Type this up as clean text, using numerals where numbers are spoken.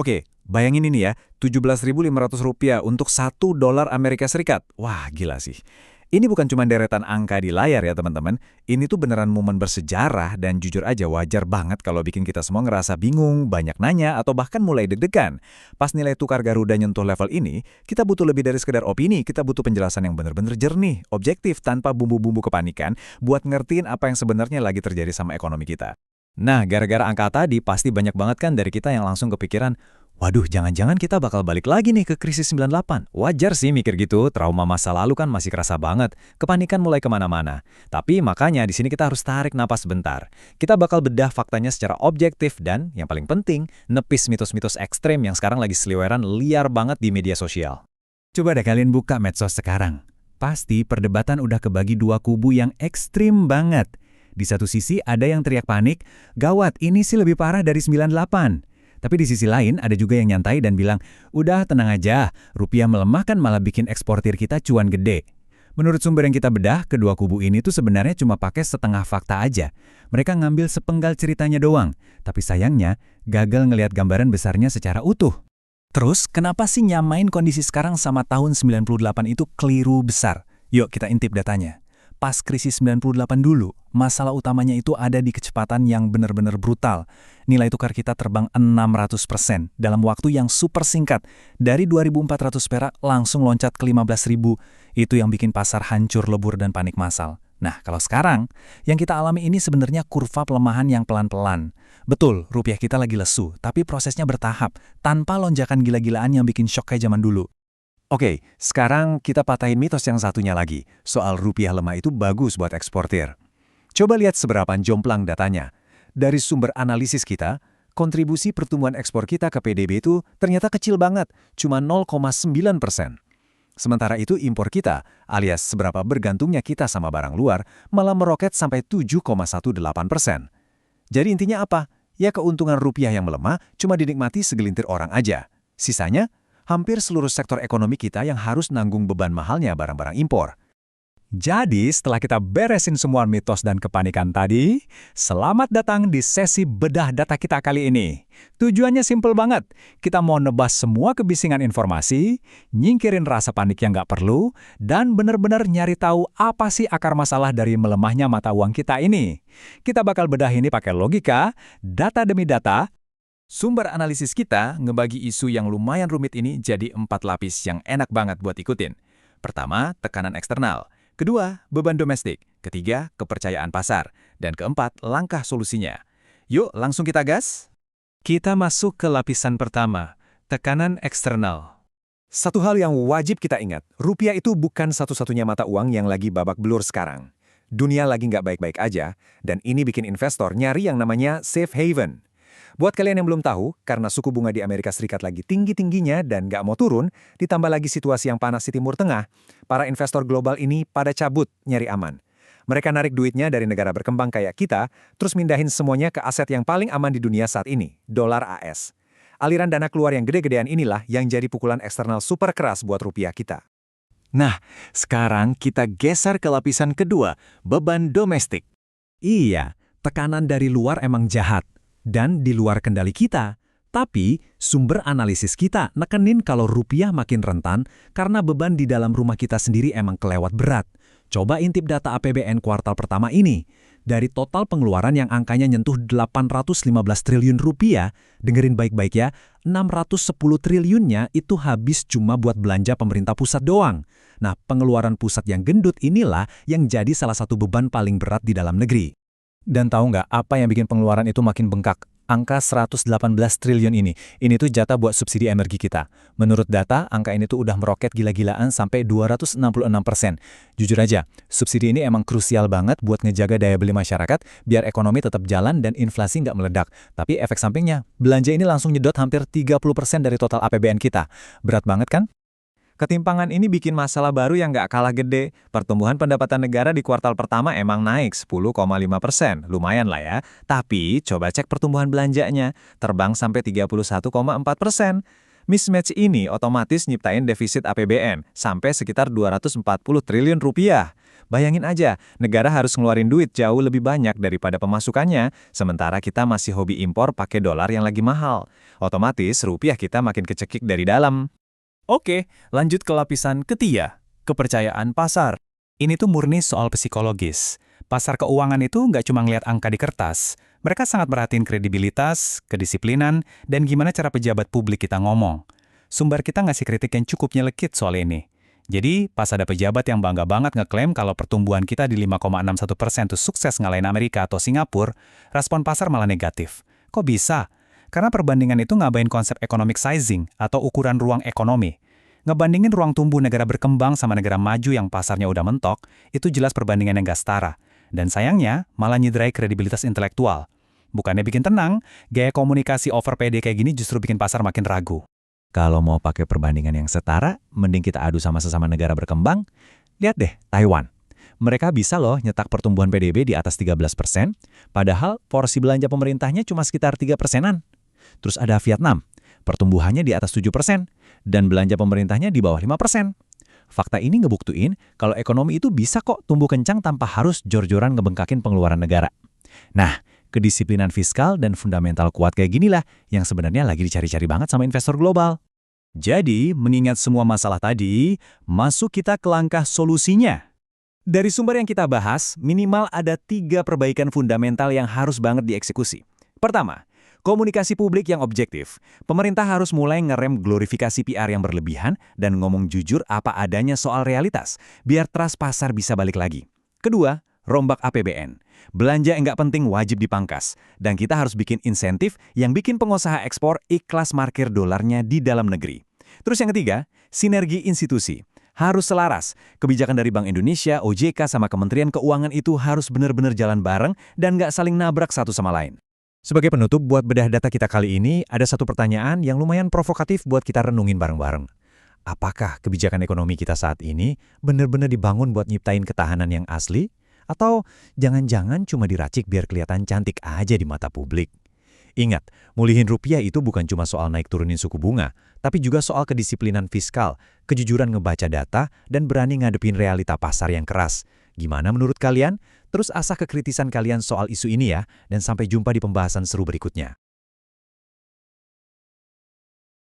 Oke, bayangin ini ya, Rp17.500 untuk $1 Amerika Serikat. Wah, gila sih. Ini bukan cuma deretan angka di layar ya teman-teman. Ini tuh beneran momen bersejarah dan jujur aja wajar banget kalau bikin kita semua ngerasa bingung, banyak nanya, atau bahkan mulai deg-degan. Pas nilai tukar Garuda nyentuh level ini, kita butuh lebih dari sekedar opini, kita butuh penjelasan yang bener-bener jernih, objektif, tanpa bumbu-bumbu kepanikan, buat ngertiin apa yang sebenarnya lagi terjadi sama ekonomi kita. Nah, gara-gara angka tadi, pasti banyak banget kan dari kita yang langsung kepikiran, waduh, jangan-jangan kita bakal balik lagi nih ke krisis 98. Wajar sih mikir gitu, trauma masa lalu kan masih kerasa banget. Kepanikan mulai kemana-mana. Tapi makanya di sini kita harus tarik napas sebentar. Kita bakal bedah faktanya secara objektif dan, yang paling penting, nepis mitos-mitos ekstrem yang sekarang lagi seliweran liar banget di media sosial. Coba deh kalian buka medsos sekarang. Pasti perdebatan udah kebagi dua kubu yang ekstrim banget. Di satu sisi ada yang teriak panik, gawat ini sih lebih parah dari 98. Tapi di sisi lain ada juga yang nyantai dan bilang, udah tenang aja, rupiah melemah kan malah bikin eksportir kita cuan gede. Menurut sumber yang kita bedah, kedua kubu ini tuh sebenarnya cuma pakai setengah fakta aja. Mereka ngambil sepenggal ceritanya doang, tapi sayangnya gagal ngelihat gambaran besarnya secara utuh. Terus, kenapa sih nyamain kondisi sekarang sama tahun 98 itu keliru besar? Yuk kita intip datanya. Pas krisis 98 dulu, masalah utamanya itu ada di kecepatan yang benar-benar brutal. Nilai tukar kita terbang 600% dalam waktu yang super singkat. Dari 2.400 perak langsung loncat ke 15.000. Itu yang bikin pasar hancur lebur dan panik massal. Nah, kalau sekarang, yang kita alami ini sebenarnya kurva pelemahan yang pelan-pelan. Betul, rupiah kita lagi lesu, tapi prosesnya bertahap, tanpa lonjakan gila-gilaan yang bikin shock kayak zaman dulu. Oke, sekarang kita patahin mitos yang satunya lagi, soal rupiah lemah itu bagus buat eksportir. Coba lihat seberapa jomplang datanya. Dari sumber analisis kita, kontribusi pertumbuhan ekspor kita ke PDB itu ternyata kecil banget, cuma 0,9%. Sementara itu impor kita, alias seberapa bergantungnya kita sama barang luar, malah meroket sampai 7,18%. Jadi intinya apa? Ya keuntungan rupiah yang melemah cuma dinikmati segelintir orang aja. Sisanya, hampir seluruh sektor ekonomi kita yang harus nanggung beban mahalnya barang-barang impor. Jadi, setelah kita beresin semua mitos dan kepanikan tadi, selamat datang di sesi bedah data kita kali ini. Tujuannya simpel banget. Kita mau nebas semua kebisingan informasi, nyingkirin rasa panik yang nggak perlu, dan benar-benar nyari tahu apa sih akar masalah dari melemahnya mata uang kita ini. Kita bakal bedah ini pakai logika, data demi data. Sumber analisis kita ngebagi isu yang lumayan rumit ini jadi 4 lapis yang enak banget buat ikutin. Pertama, tekanan eksternal. Kedua, beban domestik. Ketiga, kepercayaan pasar. Dan keempat, langkah solusinya. Yuk, langsung kita gas? Kita masuk ke lapisan pertama, tekanan eksternal. Satu hal yang wajib kita ingat, rupiah itu bukan satu-satunya mata uang yang lagi babak belur sekarang. Dunia lagi nggak baik-baik aja, dan ini bikin investor nyari yang namanya safe haven. Buat kalian yang belum tahu, karena suku bunga di Amerika Serikat lagi tinggi-tingginya dan nggak mau turun, ditambah lagi situasi yang panas di Timur Tengah, para investor global ini pada cabut nyari aman. Mereka narik duitnya dari negara berkembang kayak kita, terus mindahin semuanya ke aset yang paling aman di dunia saat ini, dolar AS. Aliran dana keluar yang gede-gedean inilah yang jadi pukulan eksternal super keras buat rupiah kita. Nah, sekarang kita geser ke lapisan kedua, beban domestik. Iya, tekanan dari luar emang jahat. Dan di luar kendali kita. Tapi, sumber analisis kita nekenin kalau rupiah makin rentan karena beban di dalam rumah kita sendiri emang kelewat berat. Coba intip data APBN kuartal pertama ini. Dari total pengeluaran yang angkanya nyentuh 815 triliun rupiah, dengerin baik-baik ya, 610 triliunnya itu habis cuma buat belanja pemerintah pusat doang. Nah, pengeluaran pusat yang gendut inilah yang jadi salah satu beban paling berat di dalam negeri. Dan tahu nggak apa yang bikin pengeluaran itu makin bengkak? Angka 118 triliun ini. Ini tuh jatah buat subsidi energi kita. Menurut data, angka ini tuh udah meroket gila-gilaan sampai 266%. Jujur aja, subsidi ini emang krusial banget buat ngejaga daya beli masyarakat, biar ekonomi tetap jalan dan inflasi nggak meledak. Tapi efek sampingnya, belanja ini langsung nyedot hampir 30% dari total APBN kita. Berat banget kan? Ketimpangan ini bikin masalah baru yang nggak kalah gede. Pertumbuhan pendapatan negara di kuartal pertama emang naik 10,5%. Lumayan lah ya. Tapi coba cek pertumbuhan belanjanya. Terbang sampai 31,4%. Mismatch ini otomatis nyiptain defisit APBN sampai sekitar 240 triliun rupiah. Bayangin aja, negara harus ngeluarin duit jauh lebih banyak daripada pemasukannya, sementara kita masih hobi impor pakai dolar yang lagi mahal. Otomatis rupiah kita makin kecekik dari dalam. Oke, lanjut ke lapisan ketiga, kepercayaan pasar. Ini tuh murni soal psikologis. Pasar keuangan itu nggak cuma ngeliat angka di kertas. Mereka sangat merhatiin kredibilitas, kedisiplinan, dan gimana cara pejabat publik kita ngomong. Sumber kita ngasih kritik yang cukup nyelekit soal ini. Jadi, pas ada pejabat yang bangga banget ngeklaim kalau pertumbuhan kita di 5,61% tuh sukses ngalahin Amerika atau Singapura, respon pasar malah negatif. Kok bisa? Karena perbandingan itu ngabain konsep economic sizing atau ukuran ruang ekonomi. Ngebandingin ruang tumbuh negara berkembang sama negara maju yang pasarnya udah mentok, itu jelas perbandingan yang gak setara. Dan sayangnya, malah nyederai kredibilitas intelektual. Bukannya bikin tenang, gaya komunikasi over PD kayak gini justru bikin pasar makin ragu. Kalau mau pakai perbandingan yang setara, mending kita adu sama sesama negara berkembang. Lihat deh, Taiwan. Mereka bisa loh nyetak pertumbuhan PDB di atas 13%, padahal porsi belanja pemerintahnya cuma sekitar 3%-an. Terus ada Vietnam, pertumbuhannya di atas 7%, dan belanja pemerintahnya di bawah 5%. Fakta ini ngebuktiin kalau ekonomi itu bisa kok tumbuh kencang tanpa harus jor-joran ngebengkakin pengeluaran negara. Nah, kedisiplinan fiskal dan fundamental kuat kayak ginilah yang sebenarnya lagi dicari-cari banget sama investor global. Jadi, mengingat semua masalah tadi, masuk kita ke langkah solusinya. Dari sumber yang kita bahas, minimal ada 3 perbaikan fundamental yang harus banget dieksekusi. Pertama, komunikasi publik yang objektif. Pemerintah harus mulai ngerem glorifikasi PR yang berlebihan dan ngomong jujur apa adanya soal realitas, biar trust pasar bisa balik lagi. Kedua, rombak APBN. Belanja yang nggak penting wajib dipangkas. Dan kita harus bikin insentif yang bikin pengusaha ekspor ikhlas markir dolarnya di dalam negeri. Terus yang ketiga, sinergi institusi. Harus selaras. Kebijakan dari Bank Indonesia, OJK, sama Kementerian Keuangan itu harus benar-benar jalan bareng dan nggak saling nabrak satu sama lain. Sebagai penutup buat bedah data kita kali ini, ada satu pertanyaan yang lumayan provokatif buat kita renungin bareng-bareng. Apakah kebijakan ekonomi kita saat ini benar-benar dibangun buat nyiptain ketahanan yang asli? Atau jangan-jangan cuma diracik biar kelihatan cantik aja di mata publik? Ingat, mulihin rupiah itu bukan cuma soal naik turunin suku bunga, tapi juga soal kedisiplinan fiskal, kejujuran ngebaca data, dan berani ngadepin realita pasar yang keras. Gimana menurut kalian? Terus asah kekritisan kalian soal isu ini ya, dan sampai jumpa di pembahasan seru berikutnya.